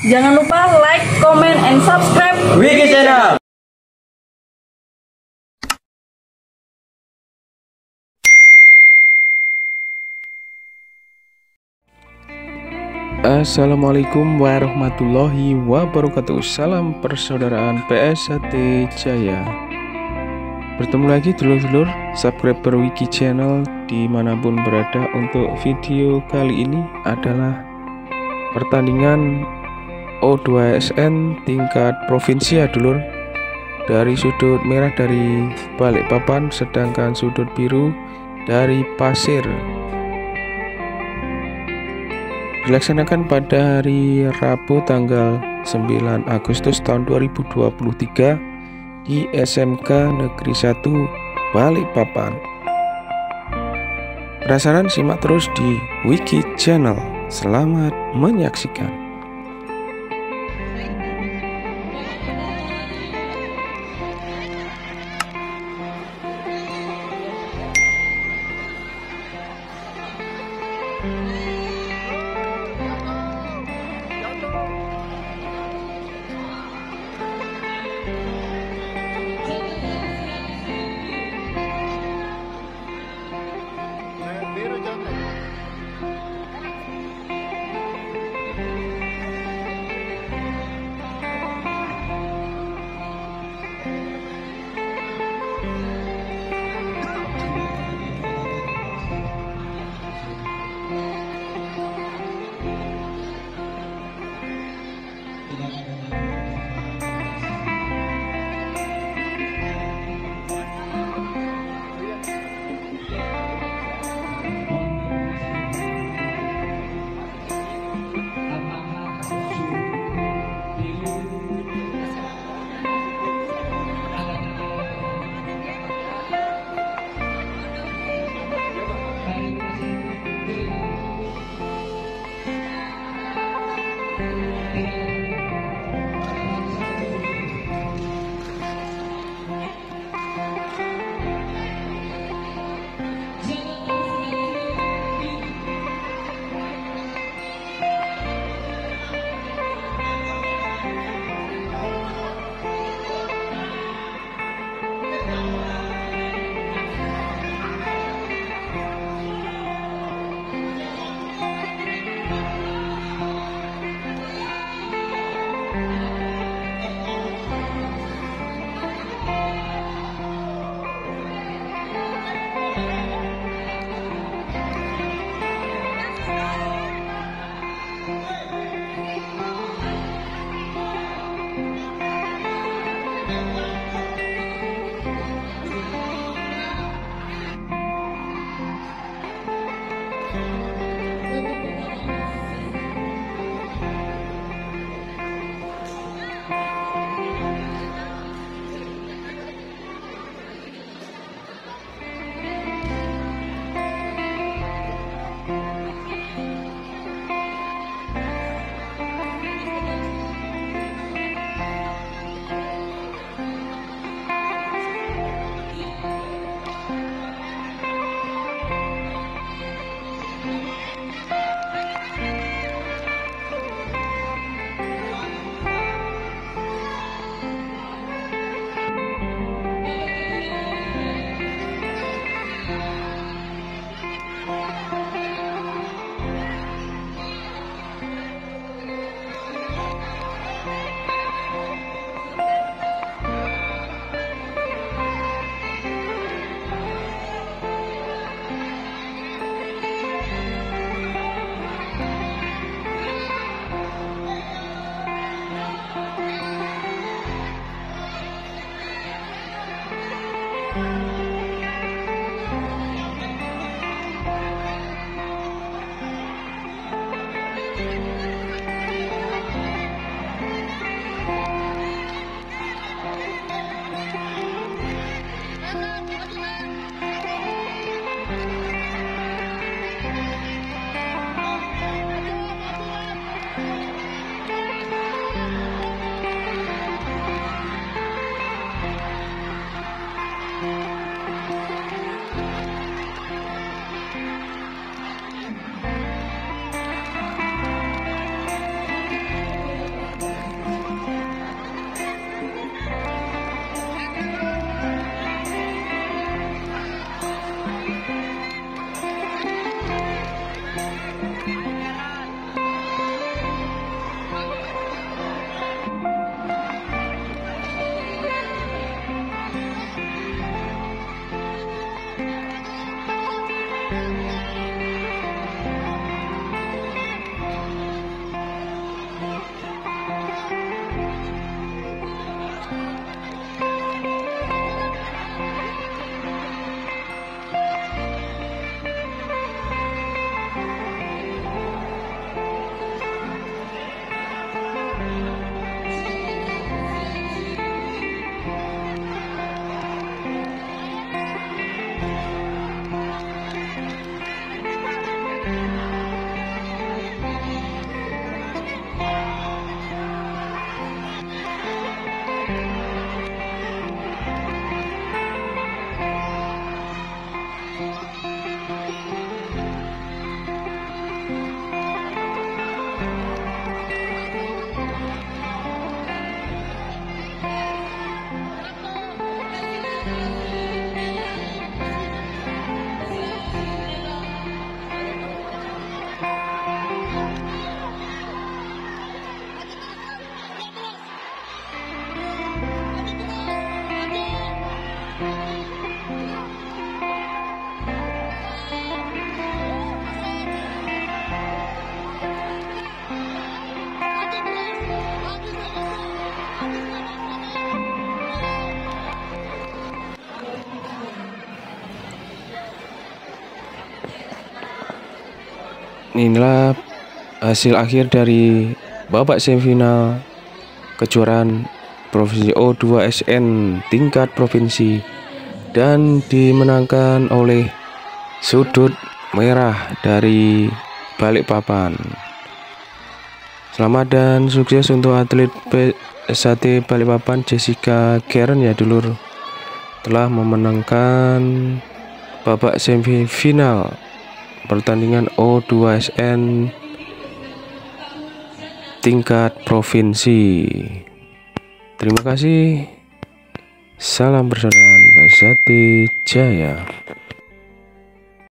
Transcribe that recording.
Jangan lupa like, comment, and subscribe Wiki Channel. Assalamualaikum warahmatullahi wabarakatuh. Salam persaudaraan PSHT Jaya. Bertemu lagi dulur-dulur subscriber Wiki Channel dimanapun berada. Untuk video kali ini adalah pertandingan O2SN tingkat provinsi ya dulur. Dari sudut merah dari Balikpapan, sedangkan sudut biru dari Pasir. Dilaksanakan pada hari Rabu tanggal 9 Agustus tahun 2023 di SMK Negeri 1 Balikpapan. Penasaran? Simak terus di Wiki Channel. Selamat menyaksikan. Inilah hasil akhir dari babak semifinal kejuaraan Provinsi O2SN tingkat provinsi dan dimenangkan oleh Sudut Merah dari Balikpapan. Selamat dan sukses untuk atlet PSAT Balikpapan Jessica Karen ya dulur, telah memenangkan babak semifinal pertandingan O2SN tingkat provinsi. Terima kasih. Salam persaudaraan PSAT Jaya.